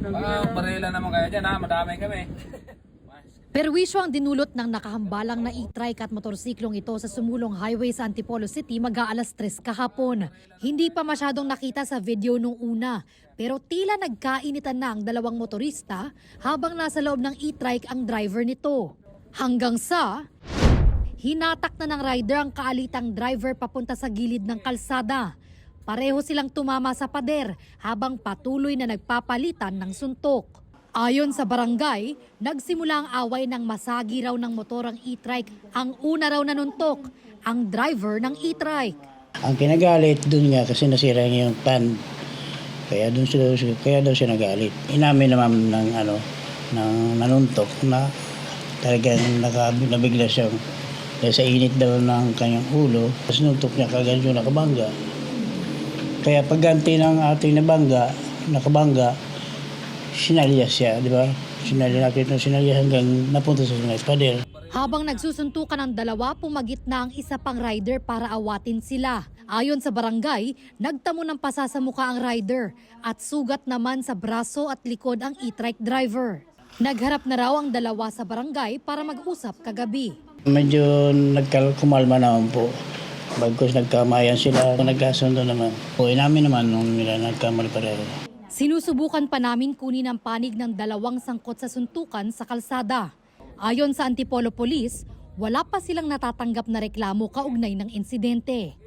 Barela naman kaya dyan ha, madami kami. Perwisyo ang dinulot ng nakahambalang na e-trike at motorsiklong ito sa sumulong highway sa Antipolo City mag-aalas 3 kahapon. Hindi pa masyadong nakita sa video nung una, pero tila nagkainitan na ang dalawang motorista habang nasa loob ng e-trike ang driver nito. Hanggang sa hinatak na ng rider ang kaalitang driver papunta sa gilid ng kalsada. Pareho silang tumama sa pader habang patuloy na nagpapalitan ng suntok. Ayon sa barangay, nagsimula ang away ng masagi raw ng motor ang e-trike. Ang una raw nanuntok, ang driver ng e-trike. Ang kinagalit dun nga kasi nasira niya yung pan. Kaya daw siya nagalit. Inamin naman ng nanuntok na talagang nabigla siya. Dahil sa init daw ng kanyang ulo, tapos nuntok niya kagad yung nakabangga. Kaya pagganti ng ating nakabangga, sinalyas siya, di ba? Sinalyas hanggang napunta sa pader. Habang nagsusuntukan ang dalawa, pumagit na ang isa pang rider para awatin sila. Ayon sa barangay, nagtamo ng pasa sa mukha ang rider at sugat naman sa braso at likod ang e-trike driver. Nagharap na raw ang dalawa sa barangay para mag-usap kagabi. Medyo kumalma naman po. Bagkus nagkamayan sila, nagkasundo naman. Inamin naman nung nila nagkamali pareho. Sinusubukan pa namin kunin ang panig ng dalawang sangkot sa suntukan sa kalsada. Ayon sa Antipolo Police, wala pa silang natatanggap na reklamo kaugnay ng insidente.